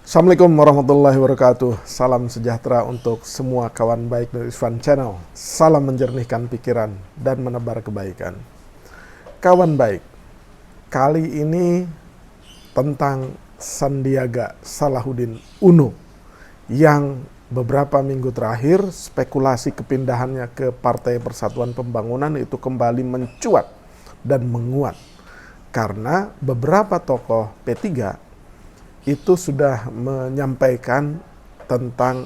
Assalamualaikum warahmatullahi wabarakatuh. Salam sejahtera untuk semua kawan baik dari Isfan Channel. Salam menjernihkan pikiran dan menebar kebaikan. Kawan baik, kali ini tentang Sandiaga Salahuddin Uno yang beberapa minggu terakhir spekulasi kepindahannya ke Partai Persatuan Pembangunan itu kembali mencuat dan menguat karena beberapa tokoh P3 itu sudah menyampaikan tentang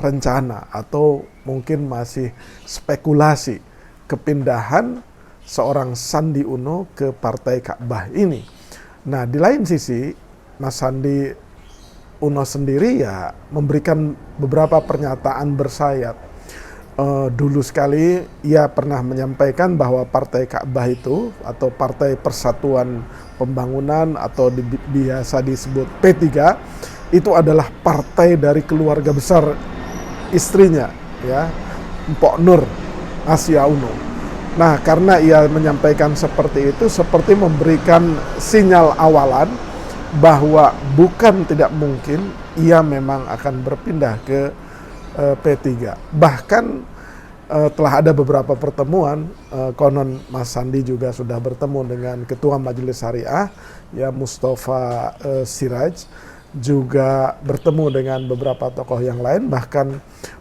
rencana atau mungkin masih spekulasi kepindahan seorang Sandi Uno ke Partai Ka'bah ini. Nah, di lain sisi, Mas Sandi Uno sendiri ya memberikan beberapa pernyataan bersayap. Dulu sekali ia pernah menyampaikan bahwa Partai Ka'bah itu atau Partai Persatuan Pembangunan atau biasa disebut P3 itu adalah partai dari keluarga besar istrinya, ya, Mpok Nur Asya Uno. Nah, karena ia menyampaikan seperti itu, seperti memberikan sinyal awalan bahwa bukan tidak mungkin ia memang akan berpindah ke P3. Bahkan telah ada beberapa pertemuan, konon Mas Sandi juga sudah bertemu dengan Ketua Majelis Syariah, ya, Mustafa Siraj, juga bertemu dengan beberapa tokoh yang lain. Bahkan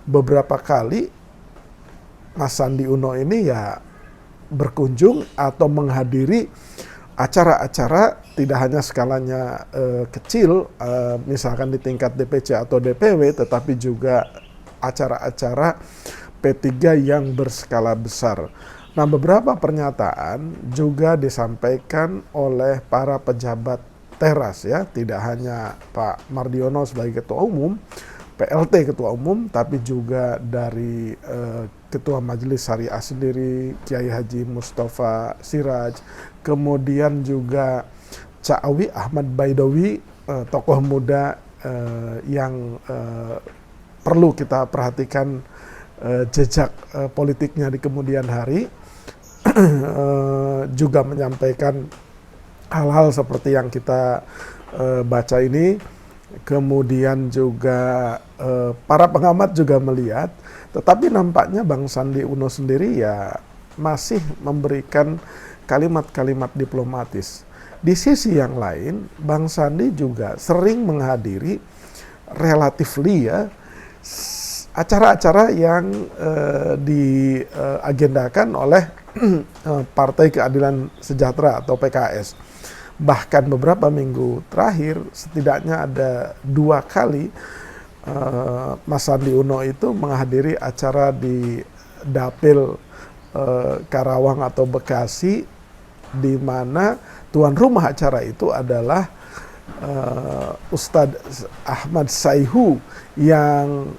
beberapa kali Mas Sandi Uno ini ya berkunjung atau menghadiri acara-acara tidak hanya skalanya kecil, misalkan di tingkat DPC atau DPW, tetapi juga acara-acara P3 yang berskala besar. Nah, beberapa pernyataan juga disampaikan oleh para pejabat teras, ya, tidak hanya Pak Mardiono sebagai Ketua Umum, PLT Ketua Umum, tapi juga dari Ketua Majelis Syariah sendiri, Kiai Haji Mustafa Siraj, kemudian juga Ca'awi Ahmad Baidowi, tokoh muda yang perlu kita perhatikan jejak politiknya di kemudian hari, juga menyampaikan hal-hal seperti yang kita baca ini. Kemudian juga para pengamat juga melihat, tetapi nampaknya Bang Sandi Uno sendiri ya masih memberikan kalimat-kalimat diplomatis. Di sisi yang lain, Bang Sandi juga sering menghadiri relatively, ya, acara-acara yang diagendakan oleh Partai Keadilan Sejahtera atau PKS. Bahkan beberapa minggu terakhir, setidaknya ada 2 kali Mas Sandi Uno itu menghadiri acara di Dapil Karawang atau Bekasi, di mana tuan rumah acara itu adalah Ustadz Ahmad Saihu yang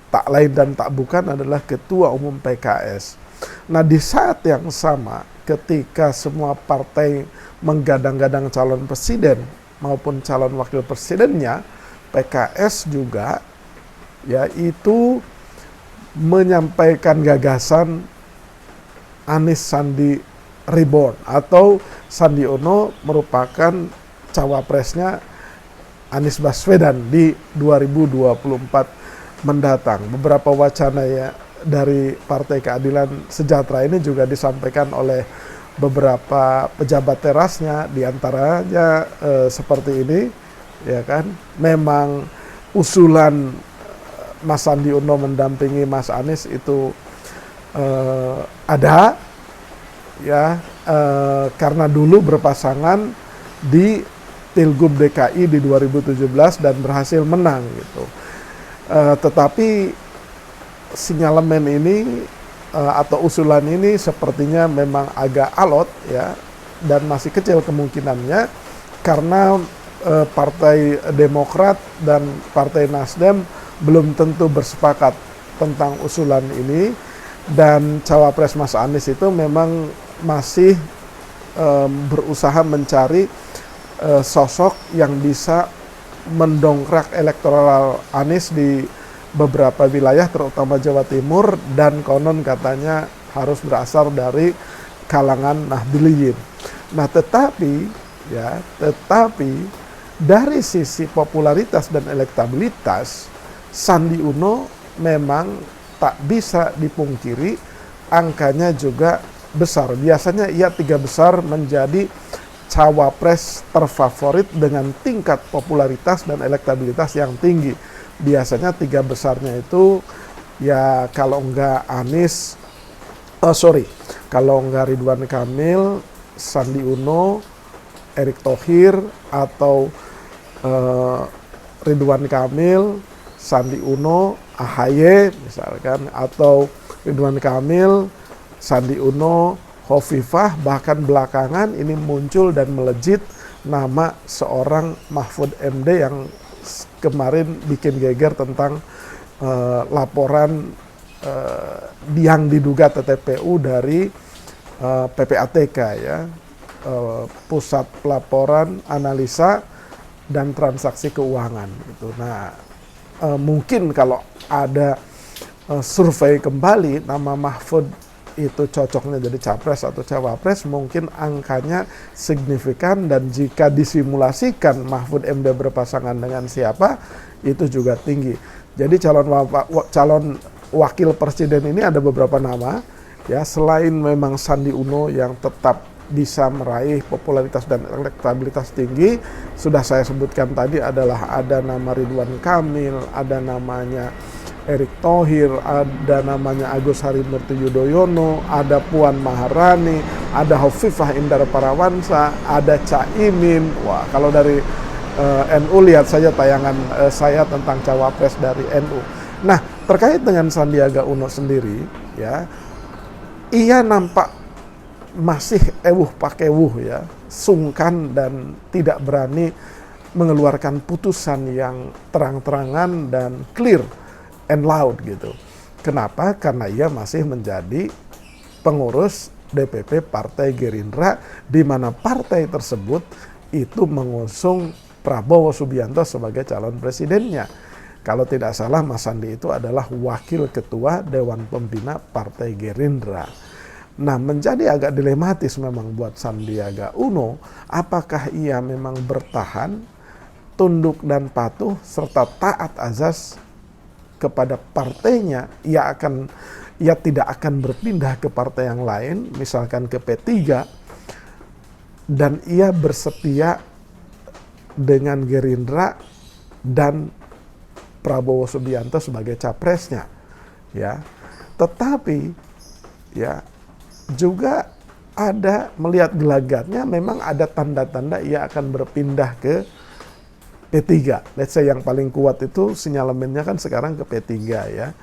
tak lain dan tak bukan adalah Ketua Umum PKS. Nah, di saat yang sama ketika semua partai menggadang-gadang calon presiden maupun calon wakil presidennya, PKS juga yaitu menyampaikan gagasan Anies Sandi Reborn atau Sandi Uno merupakan cawapresnya Anies Baswedan di 2024 mendatang. Beberapa wacana ya dari Partai Keadilan Sejahtera ini juga disampaikan oleh beberapa pejabat terasnya, diantaranya seperti ini, ya kan, memang usulan Mas Sandi Uno mendampingi Mas Anies itu ada, ya, karena dulu berpasangan di Pilgub DKI di 2017 dan berhasil menang gitu. Tetapi sinyalemen ini atau usulan ini sepertinya memang agak alot, ya, dan masih kecil kemungkinannya karena Partai Demokrat dan Partai Nasdem belum tentu bersepakat tentang usulan ini, dan cawapres Mas Anies itu memang masih berusaha mencari sosok yang bisa mendongkrak elektoral Anies di beberapa wilayah terutama Jawa Timur, dan konon katanya harus berasal dari kalangan Nahdliyin. Nah, tetapi dari sisi popularitas dan elektabilitas, Sandi Uno memang tak bisa dipungkiri angkanya juga besar. Biasanya ia 3 besar menjadi cawapres terfavorit dengan tingkat popularitas dan elektabilitas yang tinggi. Biasanya 3 besarnya itu ya kalau enggak Anies, kalau enggak Ridwan Kamil, Sandi Uno, Erick Thohir, atau Ridwan Kamil, Sandi Uno, AHY misalkan, atau Ridwan Kamil, Sandi Uno, Hovifah. Bahkan belakangan ini muncul dan melejit nama seorang Mahfud MD yang kemarin bikin geger tentang laporan yang diduga TTPU dari PPATK ya, Pusat Pelaporan Analisa dan Transaksi Keuangan gitu. Nah, mungkin kalau ada survei kembali nama Mahfud itu cocoknya jadi capres atau cawapres, mungkin angkanya signifikan, dan jika disimulasikan Mahfud MD berpasangan dengan siapa itu juga tinggi. Jadi calon wakil presiden ini ada beberapa nama ya, selain memang Sandi Uno yang tetap bisa meraih popularitas dan elektabilitas tinggi, sudah saya sebutkan tadi adalah ada nama Ridwan Kamil, ada namanya Erick Thohir, ada namanya Agus Harimurti Yudhoyono, ada Puan Maharani, ada Hovifah Indar Parawansa, ada Caimin. Wah, kalau dari NU lihat saja tayangan saya tentang cawapres dari NU. Nah, terkait dengan Sandiaga Uno sendiri, ya, ia nampak masih pakewuh ya, sungkan dan tidak berani mengeluarkan putusan yang terang-terangan dan clear and loud gitu. Kenapa? Karena ia masih menjadi pengurus DPP Partai Gerindra, di mana partai tersebut itu mengusung Prabowo Subianto sebagai calon presidennya. Kalau tidak salah, Mas Sandi itu adalah wakil ketua Dewan Pembina Partai Gerindra. Nah, menjadi agak dilematis memang buat Sandiaga Uno, apakah ia memang bertahan, tunduk dan patuh, serta taat azas kepada partainya. Ia tidak akan berpindah ke partai yang lain, misalkan ke P3, dan ia bersetia dengan Gerindra dan Prabowo Subianto sebagai capresnya, ya. Tetapi ya juga ada, melihat gelagatnya, memang ada tanda-tanda ia akan berpindah ke P3. Let's say yang paling kuat itu sinyalemennya kan sekarang ke P3 ya.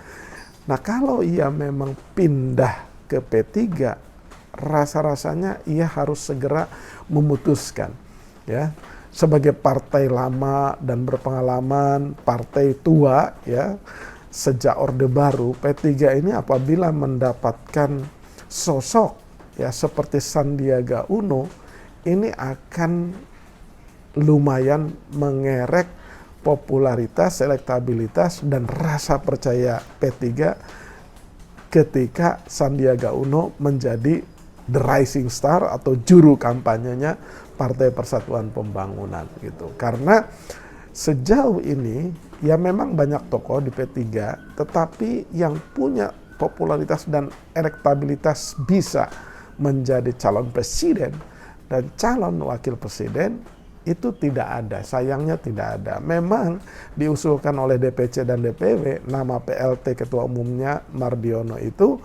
Nah, kalau ia memang pindah ke P3, rasa-rasanya ia harus segera memutuskan ya. Sebagai partai lama dan berpengalaman, partai tua ya, sejak Orde Baru, P3 ini apabila mendapatkan sosok ya seperti Sandiaga Uno, ini akan lumayan mengerek popularitas, elektabilitas, dan rasa percaya P3 ketika Sandiaga Uno menjadi the rising star atau juru kampanyenya Partai Persatuan Pembangunan gitu. Karena sejauh ini ya memang banyak tokoh di P3, tetapi yang punya popularitas dan elektabilitas bisa menjadi calon presiden dan calon wakil presiden itu tidak ada, sayangnya tidak ada. Memang diusulkan oleh DPC dan DPW, nama PLT Ketua Umumnya Mardiono itu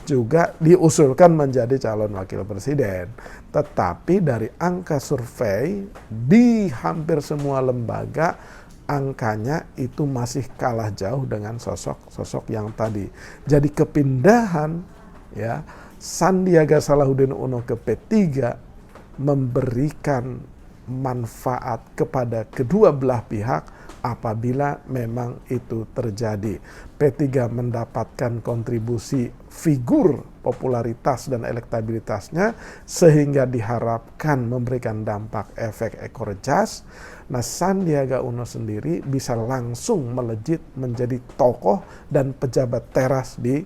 juga diusulkan menjadi calon wakil presiden. Tetapi dari angka survei di hampir semua lembaga, angkanya itu masih kalah jauh dengan sosok-sosok yang tadi. Jadi kepindahan ya Sandiaga Salahuddin Uno ke P3 memberikan manfaat kepada kedua belah pihak apabila memang itu terjadi. P3 mendapatkan kontribusi figur popularitas dan elektabilitasnya sehingga diharapkan memberikan dampak efek ekor jas. Nah, Sandiaga Uno sendiri bisa langsung melejit menjadi tokoh dan pejabat teras di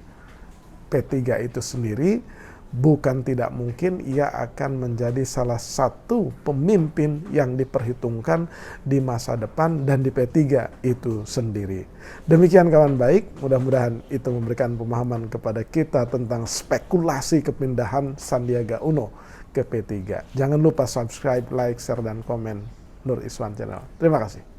P3 itu sendiri, bukan tidak mungkin ia akan menjadi salah satu pemimpin yang diperhitungkan di masa depan dan di P3 itu sendiri. Demikian kawan baik, mudah-mudahan itu memberikan pemahaman kepada kita tentang spekulasi kepindahan Sandiaga Uno ke P3. Jangan lupa subscribe, like, share, dan komen Nur Iswan Channel. Terima kasih.